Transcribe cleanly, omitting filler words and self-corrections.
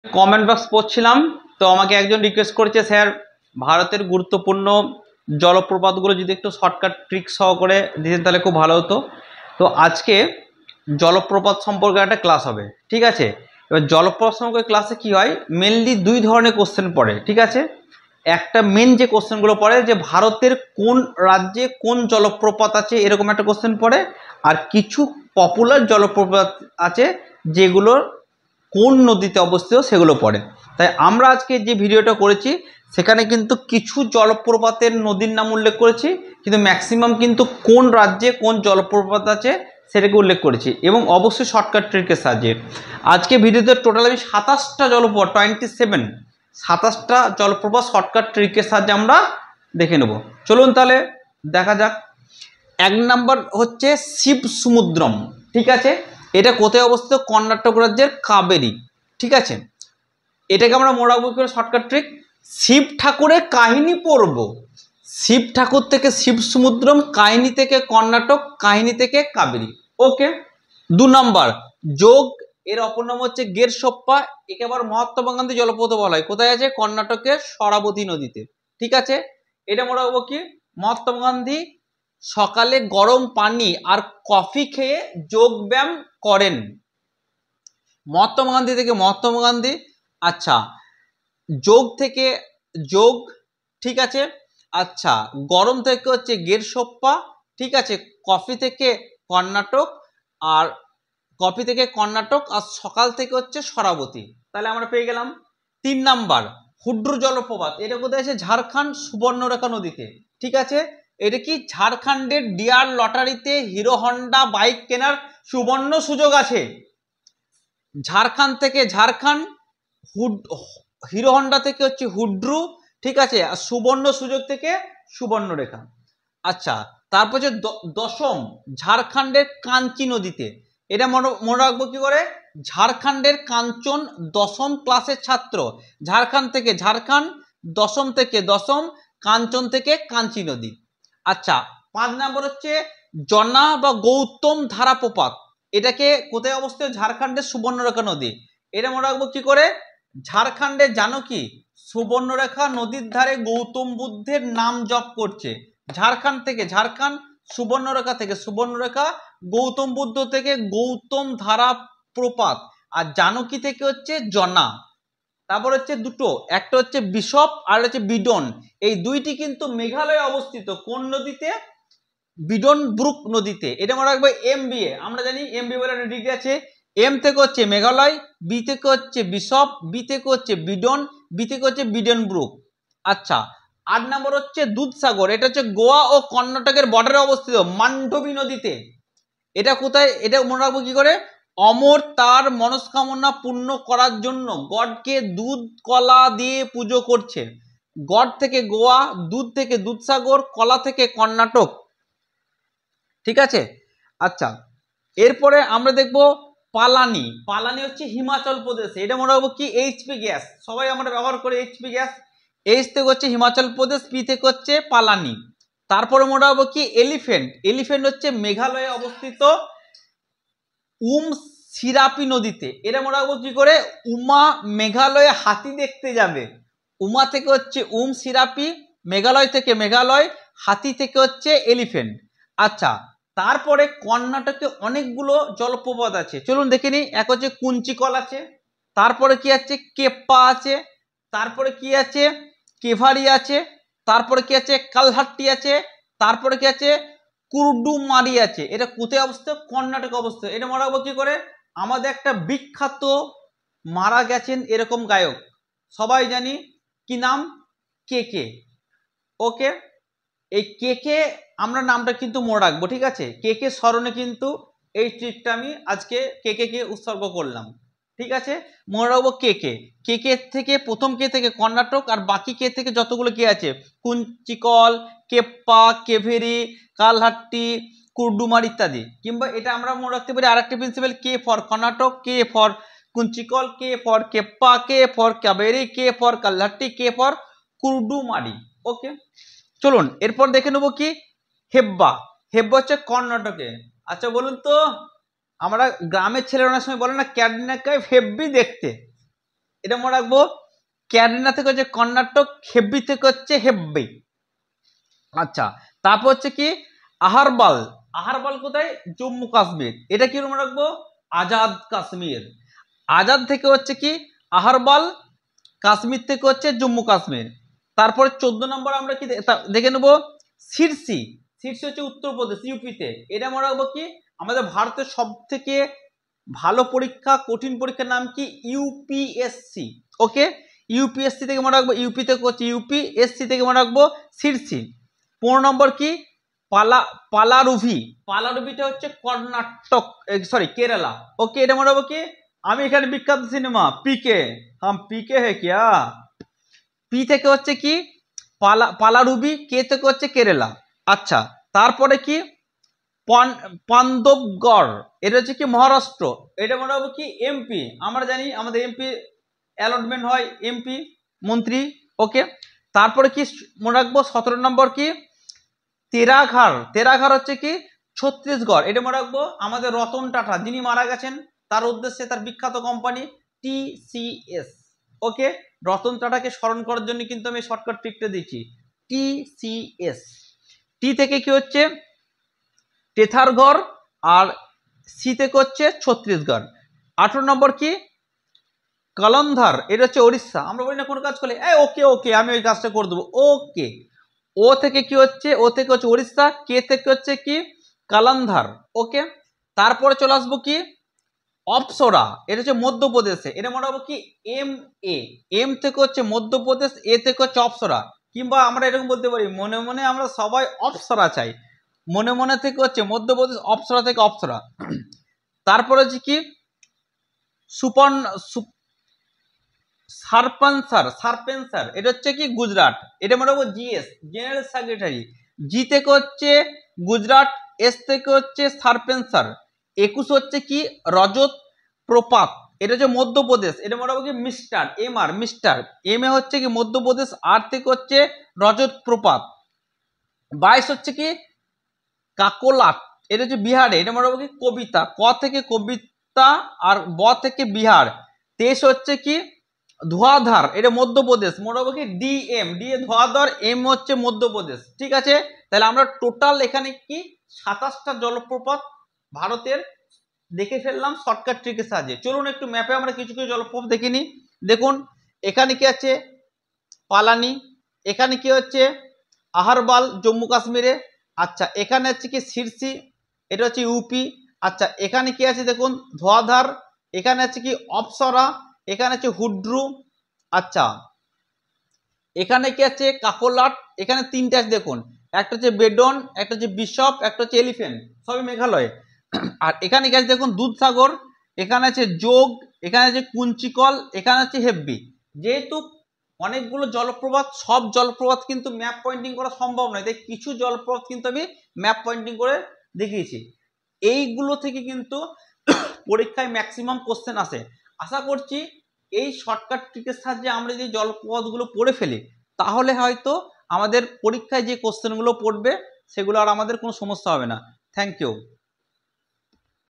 Comment box পড়ছিলাম, তো আমাকে একজন রিকোয়েস্ট করেছে, স্যার ভারতের গুরুত্বপূর্ণ জলপ্রপাতগুলো যদি একটু শর্টকাট ট্রিক সহকারে দিতেন তাহলে খুব ভালো হতো। তো আজকে জলপ্রপাত সম্পর্কে একটা ক্লাস হবে, ঠিক আছে। এবার জলপ্রপাত সম্পর্কে ক্লাসে কি হয়, মেনলি দুই ধরনের কোশ্চেন পড়ে, ঠিক আছে। একটা মেন যে কোশ্চেনগুলো পড়ে যে ভারতের কোন রাজ্যে কোন জলপ্রপাত আছে, এরকম একটা কোশ্চেন পড়ে। আর কিছু পপুলার জলপ্রপাত আছে যেগুলোর কোন নদীতে অবস্থিত সেগুলো পড়ে। তাই আমরা আজকে যে ভিডিওটা করেছি সেখানে কিন্তু কিছু জলপ্রপাতের নদীর নাম উল্লেখ করেছি, কিন্তু ম্যাক্সিমাম কিন্তু কোন রাজ্যে কোন জলপ্রপাত আছে সেটাকে উল্লেখ করেছি, এবং অবশ্যই শর্টকাট ট্রিকের সাহায্যে। আজকে ভিডিওতে টোটাল আমি 27টা জলপ্রপাত 27টা জলপ্রপাত শর্টকাট ট্রিকের সাহায্যে আমরা দেখে নেব। চলুন তাহলে দেখা যাক। এক নাম্বার হচ্ছে শিব সমুদ্রম, ঠিক আছে। এটা কোথায় অবস্থিত? কর্ণাটক রাজ্যের কাবেরী, ঠিক আছে। এটাকে আমরা মনে রাখবো করে শর্টকাট ট্রিক, শিব ঠাকুরের কাহিনী পড়ব। শিব ঠাকুর থেকে শিব সমুদ্রম, কাহিনী থেকে কর্ণাটক, কাহিনী থেকে কাবেরী। ওকে। 2 নাম্বার যোগ, এর অপর নাম হচ্ছে গেরসোপ্পা। একে আবার মহাত্মা গান্ধী জলপ্রপাত বলা হয়। কোথায় আছে? কর্ণাটকের শরাবতী নদীতে, ঠিক আছে। এটা মনে রাখবো কি, মহাত্মা গান্ধী সকালে গরম পানি আর কফি খেয়ে যোগ ব্যায়াম করেন। মহাত্মা গান্ধী থেকে মহাত্মা গান্ধী, আচ্ছা। যোগ থেকে যোগ, ঠিক আছে। আচ্ছা, গরম থেকে হচ্ছে গেরসোপ্পা, ঠিক আছে। কফি থেকে কর্ণাটক, আর কফি থেকে কর্ণাটক, আর সকাল থেকে হচ্ছে শরাবতী। তাহলে আমরা পেয়ে গেলাম। 3 নাম্বার হুড্রু জলপ্রপাত। এটা কোথায় আছে? ঝাড়খণ্ড সুবর্ণরেখা নদীতে, ঠিক আছে। এটা কি? ঝাড়খণ্ডের ডিয়ার লটারিতে হিরো হন্ডা বাইক কেনার সুবর্ণ সুযোগ আছে। ঝাড়খণ্ড থেকে ঝাড়খণ্ড, হিরো হন্ডা থেকে হচ্ছে হুড্রু, ঠিক আছে। আর সুবর্ণ সুযোগ থেকে সুবর্ণরেখা। আচ্ছা, তারপর হচ্ছে দশম ঝাড়খণ্ডের কাঞ্চি নদীতে। এটা মনে রাখবো কি করে? ঝাড়খণ্ডের কাঞ্চন 10ম ক্লাসের ছাত্র, ঝাড়খণ্ড থেকে ঝাড়খণ্ড, দশম থেকে দশম, কাঞ্চন থেকে কাঞ্চি নদী। আচ্ছা, 5 নম্বর হচ্ছে জনা বা গৌতম ধারা প্রপাত। এটাকে কোথায় অবস্থিত? ঝাড়খণ্ডের সুবর্ণরেখা নদী। এটা মনে রাখবো কি করে? ঝাড়খণ্ডে জানো কি, সুবর্ণরেখা নদীর ধারে গৌতম বুদ্ধের নাম জপ করছে। ঝাড়খণ্ড থেকে ঝাড়খণ্ড, সুবর্ণরেখা থেকে সুবর্ণরেখা, গৌতম বুদ্ধ থেকে গৌতম ধারা প্রপাত, আর জানকী থেকে হচ্ছে জনা। তারপর হচ্ছে দুটো, একটা হচ্ছে বিশপ আর হচ্ছে বিডন। এই দুইটি কিন্তু মেঘালয়ে অবস্থিত। কোন নদীতে? বিডন ব্রুক নদীতে। এটা মনে রাখবে MBA। আমরা জানি MBA বলে একটা ডিগ্রি আছে। এম থেকে হচ্ছে মেঘালয়, বি থেকে হচ্ছে বিশপ, বি থেকে হচ্ছে বিডন, বি থেকে হচ্ছে বিডন ব্রুক। আচ্ছা, 8 নম্বর হচ্ছে দুধসাগর। এটা হচ্ছে গোয়া ও কর্ণাটকের বর্ডারে অবস্থিত মান্ডবী নদীতে। এটা কোথায়? এটা মনে রাখবো কি করে? অমর তার মনস্কামনা পূর্ণ করার জন্য গডকে দুধ কলা দিয়ে পুজো করছে। গড থেকে গোয়া, দুধ থেকে দুধসাগর, কলা থেকে কর্ণাটক, ঠিক আছে। আচ্ছা, এরপরে আমরা দেখব পালানি। পালানি হচ্ছে হিমাচল প্রদেশে। এটা মনে রাখবো কি? HP gas. সবাই আমরা ব্যবহার করি এইচপি গ্যাস। এইচ থেকে হচ্ছে হিমাচল প্রদেশ, পি থেকে হচ্ছে পালানি। তারপরে মনে রাখবো কি? এলিফেন্ট। এলিফেন্ট হচ্ছে মেঘালয়ে অবস্থিত সিরাপি নদীতে। এটা মনে রাখবো কি করে? উমা মেঘালয়ে হাতি দেখতে যাবে। উমা থেকে হচ্ছে সিরাপি, মেঘালয় থেকে মেঘালয়, হাতি থেকে হচ্ছে এলিফেন্ট। আচ্ছা, তারপরে কর্ণাটকে অনেকগুলো জলপ্রপাত আছে, চলুন দেখে নিই। এক হচ্ছে কুঞ্চিকল আছে, তারপরে কি আছে? কেপ্পা আছে, তারপরে কি আছে? কেভারি আছে, তারপরে কি আছে? কালহাট্টি আছে, তারপরে কি আছে? কুর্ডুমারি আছে। এটা কোথায় অবস্থিত? কর্ণাটকে অবস্থিত। এটা মনে রাখবো কি করে? আমাদের একটা বিখ্যাত মারা গেছেন এরকম গায়ক, সবাই জানি, কি নাম? কে। ওকে, এই কে আমরা নামটা কিন্তু মনে রাখবো, ঠিক আছে। কে স্মরণে কিন্তু এই ট্রিকটা আমি আজকে কে উৎসর্গ করলাম, ঠিক আছে। মনে রাখবো কে থেকে প্রথম কে থেকে কর্ণাটক, আর বাকি কে থেকে যতগুলো কে আছে, কুঞ্চিকল, কেপ্পা, কেভেরি, কালহাট্টি, কুর্ডুমার ইত্যাদি। কিংবা এটা আমরা মনে রাখতে পারি আরেকটা principal, K for Karnataka, K for Kunchikal, K for Keppa, K for Kaveri, K for Kalhatti, K for Kurdumari. Okay, চলুন এরপর দেখে নেবো কি? হেব্বা। হেব্বা হচ্ছে কর্ণাটকে। আচ্ছা বলুন তো, আমরা গ্রামের ছেলেরা অনেক সময় বলে না, ক্যাডনেকায় হেব্বি দেখতে। এটা মনে রাখবো। ক্যারিনা থেকে হচ্ছে কর্ণাটক, হেব্বি থেকে হচ্ছে হেব্বি। আচ্ছা, তারপর হচ্ছে কি আহারবাল। আহারবাল কোথায়? জম্মু কাশ্মীর। এটা কি মনে রাখবো? আজাদ কাশ্মীর। আজাদ থেকে হচ্ছে কি আহারবাল, কাশ্মীর থেকে হচ্ছে জম্মু কাশ্মীর। তারপরে 14 নম্বর আমরা কি দেখে নেব, সিরসি। সিরসি হচ্ছে উত্তরপ্রদেশ, ইউপিতে। এটা মনে রাখবো কি আমাদের ভারতের সব থেকে ভালো পরীক্ষা, কঠিন পরীক্ষার নাম কি? ইউপিএসসি। ওকে, ইউপিএসসি থেকে মনে রাখবো, ইউপি থেকে হচ্ছে ইউপিএসসি থেকে মনে রাখবো সিরসি। 15 নম্বর কি পালারুভি। পালারুভিটা হচ্ছে কর্ণাটক, সরি কেরালা। ওকে, এটা মনে রাখবো কি আমি এখানে বিখ্যাত সিনেমা পিকে, হাম পিকে হে কিয়া। পি থেকে হচ্ছে কি পালারুবি, কে থেকে হচ্ছে কেরালা। আচ্ছা, তারপরে কি পান্দবগড়, এটা হচ্ছে কি মহারাষ্ট্র। এটা মনে হবে কি এমপি। আমরা জানি আমাদের এমপি অ্যালটমেন্ট হয়, এমপি মন্ত্রী। ওকে, তারপরে কি মনে রাখবো 17 নম্বর কি তেরাঘার। তেরাঘার হচ্ছে কি ছত্তিশগড়। এটা মনে রাখবো আমাদের রতন টাটা যিনি মারা গেছেন, তার উদ্দেশ্যে তার বিখ্যাত কোম্পানি টিসিএস। ওকে, রতন টাটাকে স্মরণ করার জন্য কিন্তু আমি শর্টকাট ট্রিকটা দিচ্ছি, টিসিএস। টি থেকে কি হচ্ছে টেথারগড়, আর সি থেকে হচ্ছে ছত্তিশগড়। 18 নম্বর কি কলন্ধার, এটা হচ্ছে ওড়িশা। আমরা বলি না কোনো কাজ করলে ওকে ওকে আমি ওই কাজটা করে দেবো, ওকে। ও থেকে কি হচ্ছে, ও থেকে হচ্ছে ওড়িশা, কে থেকে হচ্ছে কি কালান্ধার। ওকে, তারপরে চলে আসবো কি অপসরা, এটা হচ্ছে মধ্যপ্রদেশে। এটা মনে হবো কি এম এ। এম থেকে হচ্ছে মধ্যপ্রদেশ, এ থেকে হচ্ছে অপসরা। কিংবা আমরা এরকম বলতে পারি মনে মনে আমরা সবাই অপসরা চাই, মনে মনে থেকে হচ্ছে মধ্যপ্রদেশ, অপসরা থেকে অপসরা। তারপরে হচ্ছে কি সুপর্ণ সারপেন্সার। সারপেন্সার এটা হচ্ছে কি গুজরাট। এটা মনে হবো জিএস, জেনারেল সেক্রেটারি। জি থেকে হচ্ছে গুজরাট, এস থেকে হচ্ছে সারপেন্সার। 21 হচ্ছে কি রজত প্রপাত, এটা হচ্ছে মধ্যপ্রদেশ। এটা মনে হবো কি mister M R, mister M A হচ্ছে কি মধ্যপ্রদেশ, আর থেকে হচ্ছে রজত প্রপাত। 22 হচ্ছে কি কাকোলাট, এটা হচ্ছে বিহারে। এটা মনে হবো কি কবিতা, ক থেকে কবিতা, আর ব থেকে বিহার। 23 হচ্ছে কি ধোয়াধার, এটা মধ্যপ্রদেশ। মনে হবে কি ডিএম, ডি এ ধোয়াধার, এম হচ্ছে মধ্যপ্রদেশ। ঠিক আছে, তাহলে আমরা টোটাল এখানে কি 27টা জলপ্রপাত ভারতের দেখে ফেললাম শর্টকাট ট্রিকের সাহায্যে। চলুন একটু ম্যাপে আমরা কিছু কিছু জলপ্রপাত দেখে নিই। দেখুন এখানে কি আছে পালানি, এখানে কি হচ্ছে আহারবাল জম্মু কাশ্মীরে। আচ্ছা, এখানে হচ্ছে কি সিরসি, এটা হচ্ছে ইউপি। আচ্ছা, এখানে কি আছে দেখুন ধোয়াধার, এখানে আছে কি অপসরা, এখানে আছে হুড্রু। আচ্ছা, এখানে কি আছে কাকোলাট, এখানে 3টে আছে দেখুন, একটা হচ্ছে বেডন, একটা হচ্ছে বিশপ, একটা হচ্ছে এলিফ্যান্ট, সবই মেঘালয়। আর এখানে কি আছে দেখুন দুধসাগর, এখানে আছে যোগ, এখানে আছে কুঞ্চিকল, এখানে আছে হেব্বি। যেহেতু অনেকগুলো জলপ্রপাত, সব জলপ্রপাত কিন্তু ম্যাপ পয়েন্টিং করা সম্ভব নয়, তাই কিছু জলপ্রপাত কিন্তু আমি ম্যাপ পয়েন্টিং করে দেখিয়েছি। এইগুলো থেকে কিন্তু পরীক্ষায় ম্যাক্সিমাম কোশ্চেন আসে। আশা করছি এই শর্টকাট ট্রিকের সাহায্যে আমরা যদি জলপ্রপাতগুলো পড়ে ফেলি, তাহলে হয়তো আমাদের পরীক্ষায় যে কোশ্চেনগুলো পড়বে সেগুলো আর আমাদের কোনো সমস্যা হবে না। Thank you.